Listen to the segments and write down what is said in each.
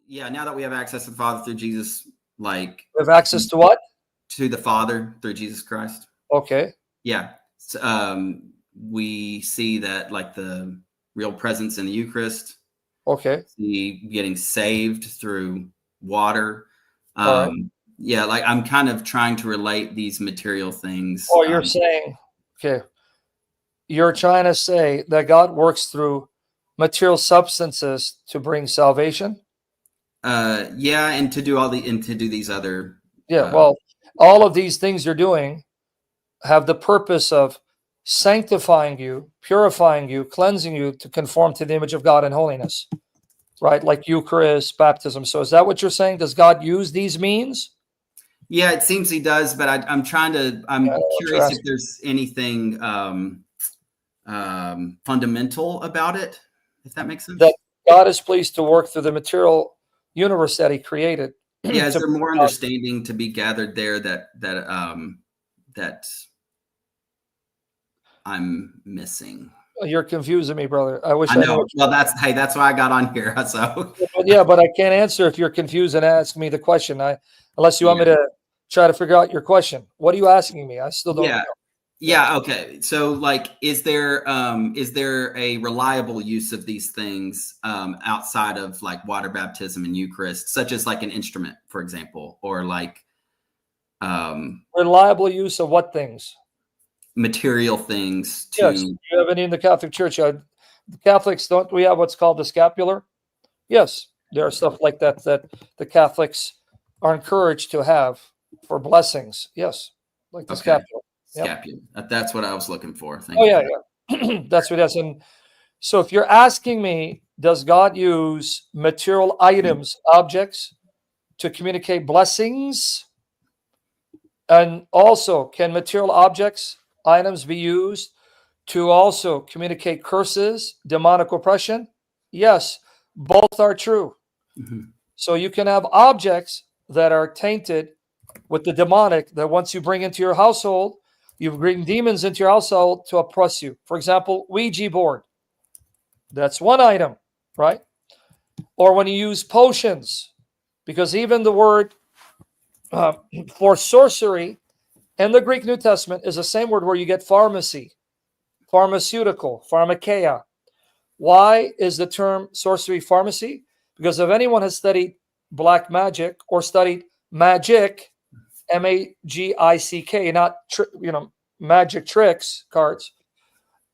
Yeah, now that we have access to the Father through Jesus, like We have access to what? To the Father through Jesus Christ. Okay. Yeah. So, we see that like the real presence in the Eucharist. Okay. See getting saved through water. All right. Yeah, like I'm kind of trying to relate these material things. Oh, you're saying, okay. You're trying to say that God works through material substances to bring salvation? Yeah, and to do these other. Yeah, well, all of these things you're doing have the purpose of sanctifying you, purifying you, cleansing you to conform to the image of God in holiness, right? Like Eucharist, baptism. So is that what you're saying? Does God use these means? Yeah, it seems he does, but I'm curious if there's anything fundamental about it, if that makes sense. That God is pleased to work through the material universe that he created. Yeah, is there more understanding to be gathered there that I'm missing? You're confusing me, brother. I wish I know. Well, that's why I got on here. So yeah, but I can't answer if you're confused and ask me the question. Unless you want me to try to figure out your question. What are you asking me? I still don't know. Yeah. Okay. So, like, is there a reliable use of these things outside of like water baptism and Eucharist, such as like an instrument, for example, or like reliable use of what things? Material things. Yes, you have any in the Catholic Church? The Catholics, don't we have what's called the scapular? Yes, there are stuff like that that the Catholics are encouraged to have for blessings. Yes, like the scapular. Scapular. That's what I was looking for. Thank you. Yeah. That's what it is. And so if you're asking me, does God use material items, objects, to communicate blessings? And also, can material objects, items be used to also communicate curses, demonic oppression? Yes, both are true. Mm-hmm. So you can have objects that are tainted with the demonic that once you bring into your household, you bring demons into your household to oppress you. For example, Ouija board. That's one item, right? Or when you use potions, because even the word for sorcery in the Greek New Testament is the same word where you get pharmacy, pharmaceutical, pharmakeia. Why is the term sorcery pharmacy? Because if anyone has studied black magic or studied magic, M-A-G-I-C-K, not magic tricks cards.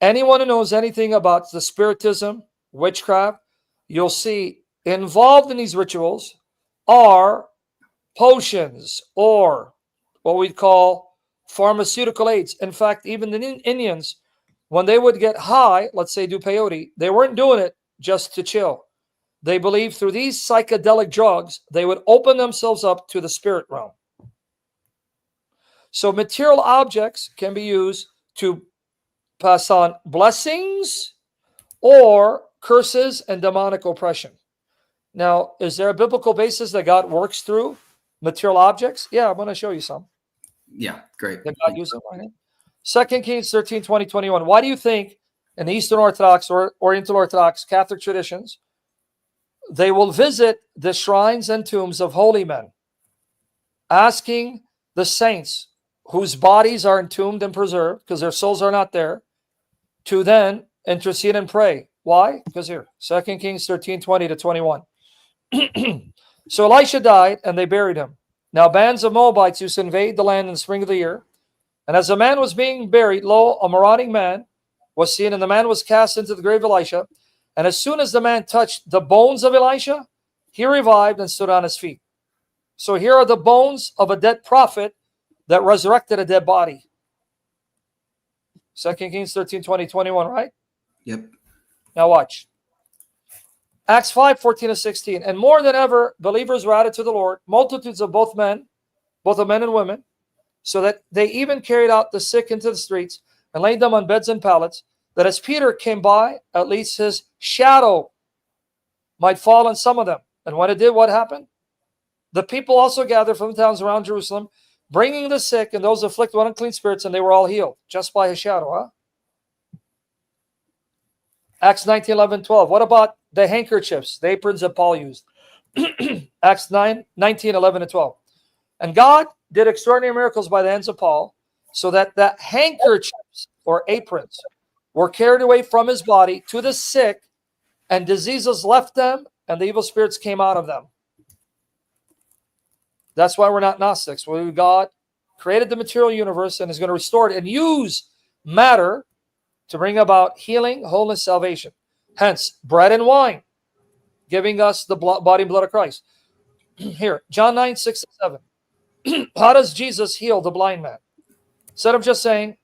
Anyone who knows anything about the spiritism, witchcraft, you'll see involved in these rituals are potions or what we call pharmaceutical aids. In fact, even the Indians, when they would get high, let's say do peyote, they weren't doing it just to chill. They believed through these psychedelic drugs, they would open themselves up to the spirit realm. So material objects can be used to pass on blessings or curses and demonic oppression. Now, is there a biblical basis that God works through material objects? Yeah, I'm going to show you some. Yeah, great. That God uses them. 2 Kings 13, 20, 21. Why do you think in the Eastern Orthodox or Oriental Orthodox Catholic traditions, they will visit the shrines and tombs of holy men, asking the saints whose bodies are entombed and preserved, because their souls are not there, to then intercede and pray. Why? Because here, 2 Kings 13, 20 to 21. So Elisha died, and they buried him. Now bands of Moabites used to invade the land in the spring of the year. And as the man was being buried, lo, a marauding man was seen, and the man was cast into the grave of Elisha. And as soon as the man touched the bones of Elisha, he revived and stood on his feet. So here are the bones of a dead prophet that resurrected a dead body. 2 Kings 13, 20, 21, right? Yep. Now watch. Acts 5, 14 to 16. And more than ever, believers were added to the Lord, multitudes of both of men and women, so that they even carried out the sick into the streets and laid them on beds and pallets, that as Peter came by, at least his shadow might fall on some of them. And when it did, what happened? The people also gathered from the towns around Jerusalem, bringing the sick and those afflicted with unclean spirits, and they were all healed, just by his shadow. Huh? Acts 19, 11, 12. What about the handkerchiefs, the aprons that Paul used? Acts 9, 19, 11, and 12. And God did extraordinary miracles by the hands of Paul, so that the handkerchiefs or aprons were carried away from his body to the sick, and diseases left them, and the evil spirits came out of them. That's why we're not Gnostics. God created the material universe and is going to restore it and use matter to bring about healing, wholeness, salvation. Hence, bread and wine, giving us the body and blood of Christ. Here, John 9, 6 and 7. How does Jesus heal the blind man? Instead of just saying,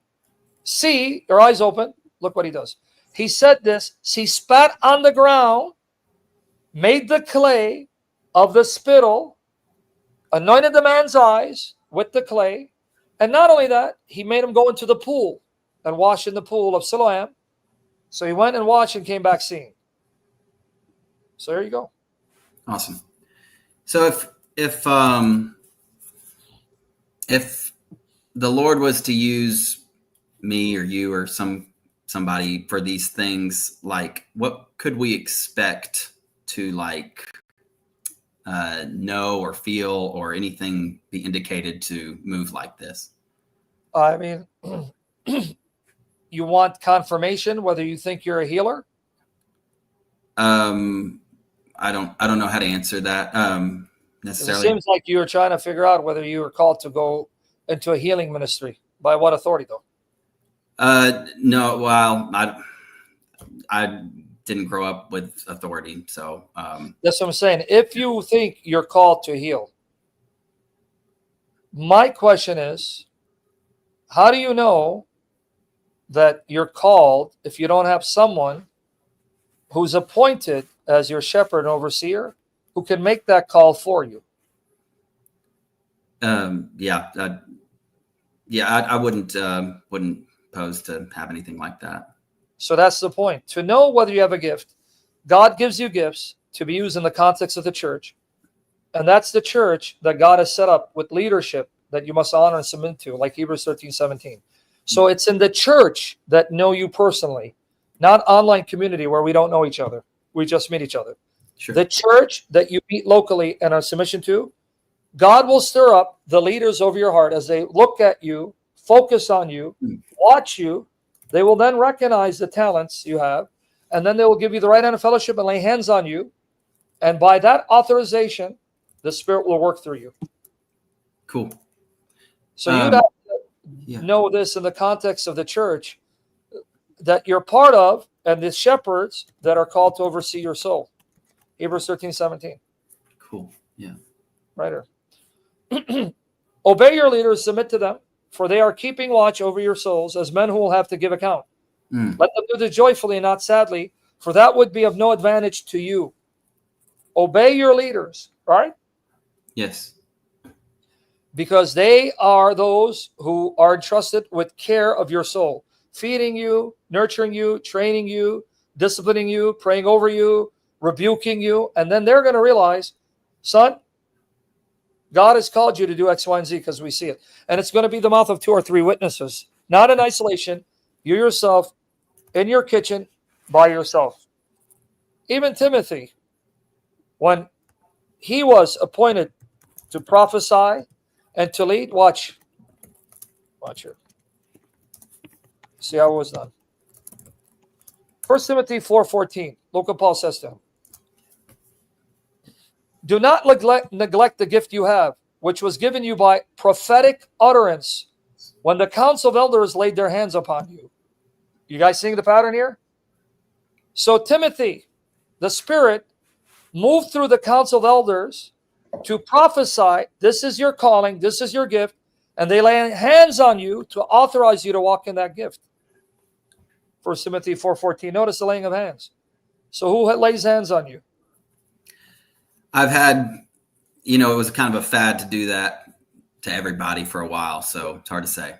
see, your eyes open, look what he does. He said this, he spat on the ground, made the clay of the spittle, anointed the man's eyes with the clay, and not only that, he made him go into the pool and wash in the pool of Siloam. So he went and washed and came back seeing. So there you go. Awesome. So if the Lord was to use me or you or somebody for these things, like what could we expect to like know or feel or anything be indicated to move like this? I mean, you want confirmation whether you think you're a healer? I don't know how to answer that necessarily. It seems like you were trying to figure out whether you were called to go into a healing ministry. By what authority, though? No, well, I didn't grow up with authority, so that's what I'm saying. If you think you're called to heal, my question is, how do you know that you're called if you don't have someone who's appointed as your shepherd and overseer who can make that call for you? I wouldn't pose to have anything like that. So that's the point. To know whether you have a gift, God gives you gifts to be used in the context of the church. And that's the church that God has set up with leadership that you must honor and submit to, like Hebrews 13, 17. So it's in the church that know you personally, not online community where we don't know each other. We just meet each other. Sure. The church that you meet locally and are submission to, God will stir up the leaders over your heart as they look at you, focus on you, watch you. They will then recognize the talents you have, and then they will give you the right hand of fellowship and lay hands on you. And by that authorization, the Spirit will work through you. Cool. So you'd have to know this in the context of the church that you're part of and the shepherds that are called to oversee your soul. Hebrews 13, 17. Cool. Yeah. Right here. Obey your leaders, submit to them, for they are keeping watch over your souls as men who will have to give account. Let them do this joyfully and not sadly, for that would be of no advantage to you. Obey your leaders, right? Yes. Because they are those who are entrusted with care of your soul, feeding you, nurturing you, training you, disciplining you, praying over you, rebuking you. And then they're going to realize, son, God has called you to do X, Y, and Z because we see it. And it's going to be the mouth of 2 or 3 witnesses, not in isolation. You yourself, in your kitchen, by yourself. Even Timothy, when he was appointed to prophesy and to lead, watch here. See how it was done. 1 Timothy 4:14. Look what Paul says to him. Do not neglect the gift you have, which was given you by prophetic utterance when the council of elders laid their hands upon you. You guys seeing the pattern here? So Timothy, the Spirit, moved through the council of elders to prophesy. This is your calling. This is your gift. And they lay hands on you to authorize you to walk in that gift. 1 Timothy 4:14. Notice the laying of hands. So who lays hands on you? I've had, it was kind of a fad to do that to everybody for a while, so it's hard to say.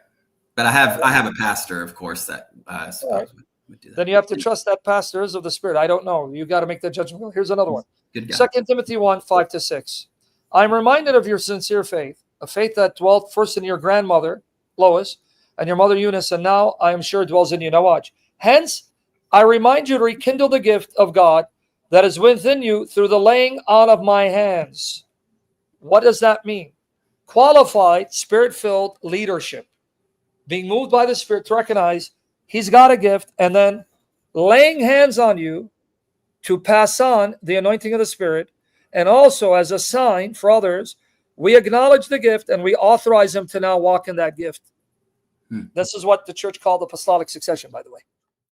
But I have a pastor, of course, that would do that. Then you have to trust that pastor is of the Spirit. I don't know. You got to make that judgment. Here's another one. Good guy. 2 Timothy 1, 5-6. I'm reminded of your sincere faith, a faith that dwelt first in your grandmother, Lois, and your mother, Eunice, and now I am sure dwells in you. Now watch. Hence, I remind you to rekindle the gift of God that is within you through the laying on of my hands. What does that mean? Qualified, spirit-filled leadership. Being moved by the Spirit to recognize he's got a gift, and then laying hands on you to pass on the anointing of the Spirit, and also as a sign for others, we acknowledge the gift and we authorize them to now walk in that gift. This is what the church called apostolic succession, by the way.